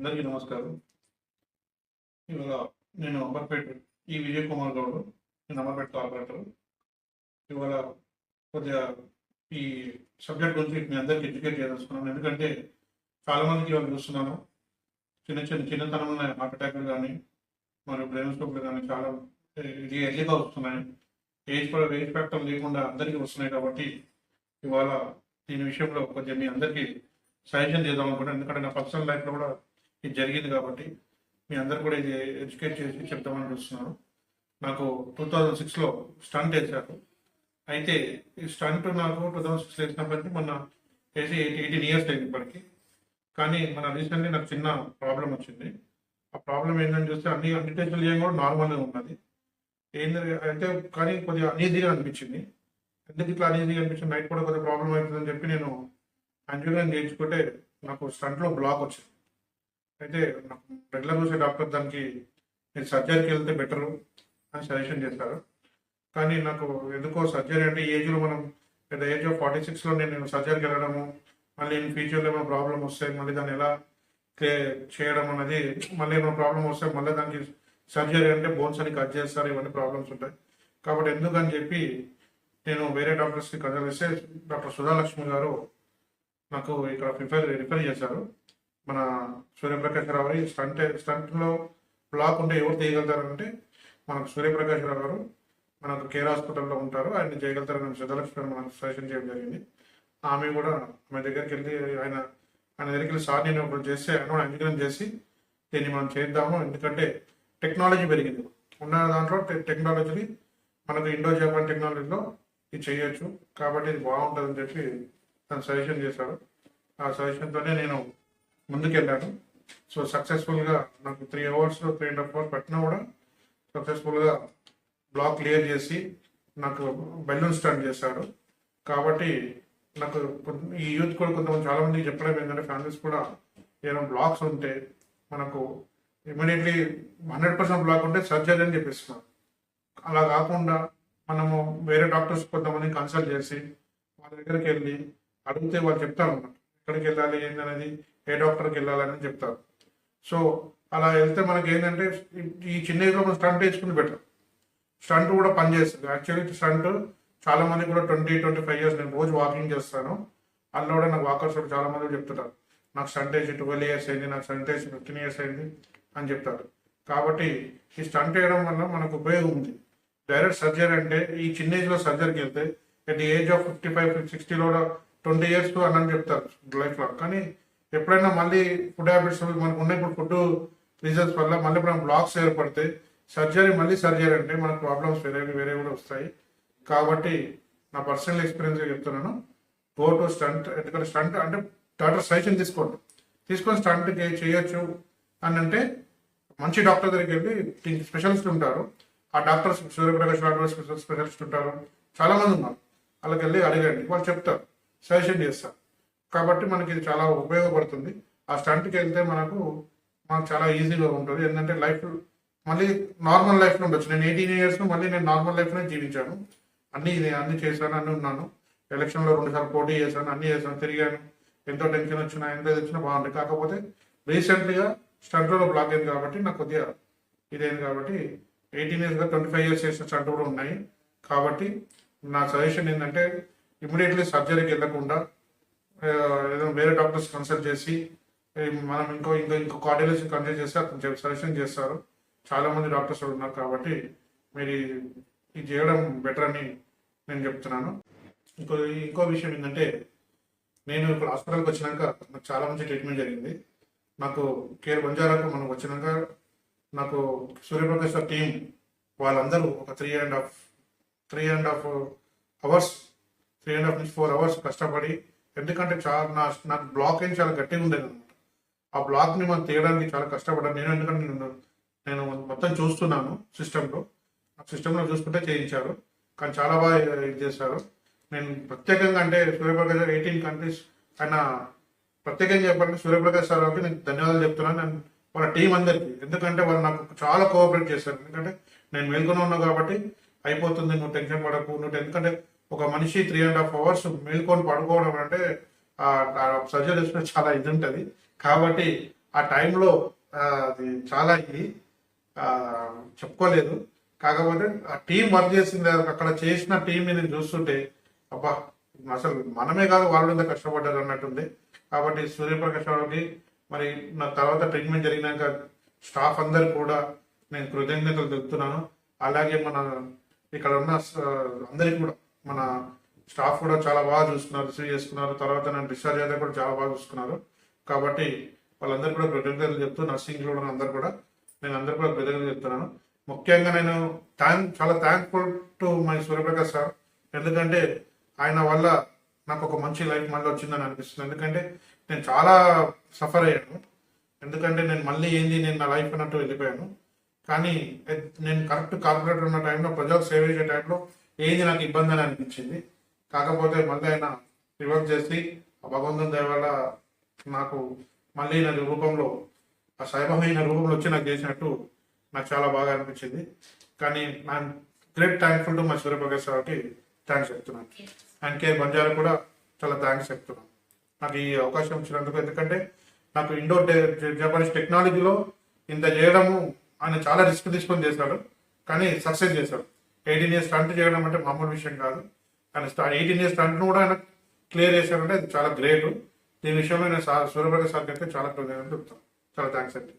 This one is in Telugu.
అందరికీ నమస్కారం. ఇవాళ నేను అంబర్పేట విజయ్ కుమార్ గౌడ్. నేను అంబర్పేట కార్పొరేటర్. ఇవాళ కొద్దిగా ఈ సబ్జెక్ట్ గురించి మీ అందరికీ ఎడ్యుకేట్ చేయదలుచుకున్నాను. ఎందుకంటే చాలామందికి ఇవాళ చూస్తున్నాను, చిన్నతనంలో హార్ట్ అటాక్లు కానీ మరియు బ్రెయిన్ స్ట్రోక్లు కానీ చాలా ఇది ఎర్లీగా వస్తున్నాయి. ఏజ్ ఫ్యాక్టర్ లేకుండా అందరికీ వస్తున్నాయి. కాబట్టి ఇవాళ దీని విషయంలో కొద్దిగా మీ అందరికీ సజెషన్ చేద్దాం అనుకుంటున్నాను. ఎందుకంటే నా పర్సనల్ లైఫ్లో కూడా ఇది జరిగింది కాబట్టి మీ అందరు కూడా ఇది ఎడ్యుకేట్ చేసి చెప్తామని చూస్తున్నాను. నాకు 2006లో స్టంట్ వేశారు. అయితే ఈ స్టంట్ నాకు 2006 వేసినప్పటికీ మొన్న వేసి 18 ఇయర్స్ అయింది ఇప్పటికి. కానీ రీసెంట్లీ నాకు చిన్న ప్రాబ్లం వచ్చింది. ఆ ప్రాబ్లం ఏంటని చూస్తే అన్ని టెస్టులు చేయడం కూడా నార్మల్గా ఉన్నది. ఏంటి అయితే కానీ కొద్దిగా అనీజీగా అనిపించింది. ఎందుకు ఇట్లా అనీజీగా అనిపించింది, నైట్ కూడా కొద్దిగా ప్రాబ్లం అవుతుందని చెప్పి నేను యాంజియోగ్రామ్ చేయించుకుంటే నాకు స్టంట్లో బ్లాక్ వచ్చింది. అయితే నాకు రెగ్యులర్ చూసే డాక్టర్ దానికి నేను సర్జరీకి వెళ్తే బెటరు అని సజెషన్ చేశారు. కానీ నాకు ఎందుకో సర్జరీ అంటే ఈ ఏజ్లో మనం పెద్ద ఏజ్ ఆఫ్ 46లో నేను సర్జరీకి వెళ్ళడము, మళ్ళీ ఇన్ ఫ్యూచర్లో ఏమైనా ప్రాబ్లం వస్తే మళ్ళీ దాన్ని ఎలా చేయడం అన్నది, మళ్ళీ ఏమైనా ప్రాబ్లం వస్తే మళ్ళీ దానికి సర్జరీ అంటే బోన్స్ అని కట్ చేస్తారు, ఇవన్నీ ప్రాబ్లమ్స్ ఉంటాయి. కాబట్టి ఎందుకని చెప్పి నేను వేరే డాక్టర్స్కి కన్సల్ట్ చేస్తే డాక్టర్ సుధాలక్ష్మి గారు నాకు ఇక్కడ రిఫర్ చేశారు. మన సూర్యప్రకాష్ రావు గారి స్టంట్లో బ్లాక్ ఉంటే ఎవరు తీయగలుగుతారంటే మనకు సూర్యప్రకాష్ రావు గారు మనకు కేర్ హాస్పిటల్లో ఉంటారు, ఆయన చేయగలుగుతారని సిద్ధలక్ష్మి మనకు సజెషన్ చేయడం జరిగింది. ఆమె కూడా ఆమె దగ్గరికి వెళ్ళి ఆయన దగ్గరికి వెళ్ళి సార్ నేను ఇప్పుడు చేస్తే ఆయన కూడా అంగీకారం చేసి దీన్ని మనం చేద్దాము. ఎందుకంటే టెక్నాలజీ పెరిగింది, ఉన్న దాంట్లో టెక్నాలజీని మనకు ఇండో జపాన్ టెక్నాలజీలో ఇది చేయొచ్చు, కాబట్టి ఇది బాగుంటుందని చెప్పి తను సజెషన్ చేశారు. ఆ సజెషన్తోనే నేను ముందుకెళ్ళాను. సో సక్సెస్ఫుల్గా నాకు 3 hours 3.5 hours పట్టినా కూడా సక్సెస్ఫుల్గా బ్లాక్ క్లియర్ చేసి నాకు బెలూన్ స్టంట్ చేశాడు. కాబట్టి నాకు ఈ యూత్ కూడా కొంతమంది చాలామందికి చెప్పడం ఏంటంటే ఫ్యామిలీస్ కూడా ఏమైనా బ్లాక్స్ ఉంటే మనకు ఇమీడియట్లీ 100% బ్లాక్ ఉంటే సర్జరీ అని చెప్పిస్తున్నారు. అలా కాకుండా మనము వేరే డాక్టర్స్ కొంతమందిని కన్సల్ట్ చేసి వాళ్ళ దగ్గరికి వెళ్ళి అడిగితే వాళ్ళు చెప్తారు అన్నమాట ఎక్కడికి వెళ్ళాలి ఏంటనేది, ఏ డాక్టర్కి వెళ్ళాలని చెప్తారు. సో అలా వెళ్తే మనకి ఏంటంటే ఈ చిన్న ఏజ్లో మనం స్టంట్ వేసుకుని బెటర్. స్టంట్ కూడా పనిచేస్తుంది. యాక్చువల్లీ స్టంట్ చాలా మంది కూడా 20-25 years నేను రోజు వాకింగ్ చేస్తాను. అందులో కూడా నాకు వాకర్స్ కూడా చాలా మంది చెప్తుంటారు, నాకు స్టంట్ వేసి 12 years అయింది, నాకు స్టంట్ వేసి 15 years అయింది అని చెప్తారు. కాబట్టి ఈ స్టంట్ వేయడం వల్ల మనకు ఉపయోగం ఉంది. డైరెక్ట్ సర్జరీ అంటే ఈ చిన్న ఏజ్లో సర్జరీకి వెళ్తే అట్ ది ఏజ్ ఆఫ్ 55-60లో 20 years అని చెప్తారు లైఫ్లో. కానీ ఎప్పుడైనా మళ్ళీ ఫుడ్ హ్యాబిట్స్ మనకు ఉన్న ఇప్పుడు ఫుడ్ రీజన్స్ వల్ల మళ్ళీ మనం బ్లాక్స్ ఏర్పడితే సర్జరీ అంటే మనకు ప్రాబ్లమ్స్ వేరే కూడా వస్తాయి. కాబట్టి నా పర్సనల్ ఎక్స్పీరియన్స్గా చెప్తున్నాను, గో టు స్టంట్. ఎందుకంటే స్టంట్ అంటే డాక్టర్ సజెషన్ తీసుకొని స్టంట్ చేయొచ్చు అని అంటే మంచి డాక్టర్ దగ్గరికి వెళ్ళి స్పెషలిస్ట్ ఉంటారు. ఆ డాక్టర్స్ సూర్యప్రకాష్ డాక్టర్ స్పెషలిస్ట్ ఉంటారు, చాలామంది ఉన్నారు. వాళ్ళకి వెళ్ళి అడగండి, వాళ్ళు చెప్తారు, సజెషన్ చేస్తారు. కాబట్టి మనకి ఇది చాలా ఉపయోగపడుతుంది. ఆ స్టంట్కి వెళ్తే మనకు చాలా ఈజీగా ఉంటుంది. ఏంటంటే లైఫ్ మళ్ళీ నార్మల్ లైఫ్లో ఉండొచ్చు. నేను 18 years మళ్ళీ నేను నార్మల్ లైఫ్లో జీవించాను. అన్ని చేశాను, అన్నీ ఉన్నాను. ఎలక్షన్లో 2 సార్లు పోటీ చేశాను, అన్నీ చేశాను, తిరిగాను. ఎంతో టెన్షన్ వచ్చినా ఎంత వచ్చినా బాగుంటుంది. కాకపోతే రీసెంట్గా స్టంట్లో బ్లాక్ అయింది కాబట్టి నాకు కొద్దిగా ఇదైంది. కాబట్టి 18 years 25 years చేసిన స్టంట్ కూడా ఉన్నాయి. కాబట్టి నా సజెషన్ ఏంటంటే ఇమీడియట్లీ సర్జరీకి వెళ్ళకుండా ఏదైనా వేరే డాక్టర్స్ కన్సల్ట్ చేసి మనం ఇంకో కార్డియాలజీ కన్సల్ట్ చేస్తే అతను సజెషన్ చేస్తారు. చాలామంది డాక్టర్స్ ఉన్నారు. కాబట్టి మీరు ఇది చేయడం బెటర్ అని నేను చెప్తున్నాను. ఇంకో విషయం ఏంటంటే నేను ఇప్పుడు హాస్పిటల్కి వచ్చినాక నాకు చాలా మంచి ట్రీట్మెంట్ జరిగింది. నాకు కేర్ బంజారాకు మనం వచ్చినాక నాకు సూర్యప్రకాష్ టీం వాళ్ళందరూ ఒక 3.5 hours 3.5-4 hours కష్టపడి, ఎందుకంటే నాకు బ్లాక్ అయింది చాలా గట్టిగా ఉండేది అనమాట. ఆ బ్లాక్ని మనం తీయడానికి చాలా కష్టపడ్డాను నేను. ఎందుకంటే నేను మొత్తం చూస్తున్నాను సిస్టంలో చూసుకుంటే చేయించారు. కానీ చాలా బాగా ఇది చేశారు. నేను ప్రత్యేకంగా అంటే సూర్యప్రకాష్ 18 countries ఆయన ప్రత్యేకంగా చెప్పాలంటే సూర్యప్రకాష్ సార్ గారికి నేను ధన్యవాదాలు చెప్తున్నాను. నేను వాళ్ళ టీం అందరికీ, ఎందుకంటే వాళ్ళు నాకు చాలా కోఆపరేట్ చేశారు. ఎందుకంటే నేను మేల్కొని ఉన్నాను కాబట్టి అయిపోతుంది, నువ్వు టెన్షన్ పడకు, ఎందుకంటే ఒక మనిషి 3.5 hours మేల్కొని పడుకోవడం అంటే సర్జరీ చాలా ఇది ఉంటుంది. కాబట్టి ఆ టైంలో అది చాలా ఇది ఆ, చెప్పుకోలేదు. కాకపోతే ఆ టీం వర్క్ చేసింది, అక్కడ చేసిన టీం నేను చూస్తుంటే అబ్బా అసలు మనమే కాదు వాళ్ళు ఎంత కష్టపడ్డారు అన్నట్టుంది. కాబట్టి సూర్యప్రకాష్ రావుకి మరి నా తర్వాత ట్రీట్మెంట్ జరిగినాక స్టాఫ్ అందరు కూడా నేను కృతజ్ఞతలు తెలుపుతున్నాను. అలాగే మన ఇక్కడ ఉన్న అందరికి కూడా మన స్టాఫ్ కూడా చాలా బాగా చూసుకున్నారు, రిసీవ్ చేసుకున్నారు. తర్వాత నన్ను డిశ్చార్జ్ అయితే కూడా చాలా బాగా చూసుకున్నారు. కాబట్టి వాళ్ళందరూ కూడా కృతజ్ఞతలు చెప్తూ నర్సింగ్ కూడా అందరు కూడా నేను అందరు కూడా కృతజ్ఞతలు చెప్తున్నాను. ముఖ్యంగా నేను చాలా thankful to my Suryaprakash sir. ఎందుకంటే ఆయన వల్ల నాకు ఒక మంచి లైఫ్ మళ్ళీ వచ్చిందని అనిపిస్తుంది. ఎందుకంటే నేను చాలా సఫర్ అయ్యాను. ఎందుకంటే నేను మళ్ళీ ఏంది నేను నా లైఫ్ అన్నట్టు వెళ్ళిపోయాను. కానీ నేను కరెక్ట్ కార్పొరేటర్ ఉన్న టైంలో, ప్రజలకు సేవ చేసే టైంలో ఏది నాకు ఇబ్బంది అని అనిపించింది. కాకపోతే మళ్ళీ ఆయన రివర్క్ చేసి ఆ భగవంతుని దయ వల్ల నాకు మళ్ళీ నా రూపంలో, ఆ సైభమైన రూపంలో వచ్చి నాకు చేసినట్టు నాకు చాలా బాగా అనిపించింది. కానీ I'm great thankful to my Suryaprakash సార్కి థ్యాంక్స్ చెప్తున్నాను. అండ్ కే బంజారా కూడా చాలా థ్యాంక్స్ చెప్తున్నాను నాకు ఈ అవకాశం ఇచ్చినందుకు. ఎందుకంటే నాకు ఇండోర్ జపనీస్ టెక్నాలజీలో ఇంత చేయడము ఆయన చాలా రిస్క్ తీసుకొని చేశాడు, కానీ సక్సెస్ చేశాడు. 18 years స్టంట్ చేయడం అంటే మామూలు విషయం కాదు. కానీ 18 years స్టంట్ను కూడా ఆయన క్లియర్ చేశారంటే అది చాలా గ్రేట్. దీని విషయంలో నేను సూర్యప్రకాష్ సార్కి అయితే చాలా కృతజ్ఞతలు చెప్తాను. చాలా థ్యాంక్స్ అండి.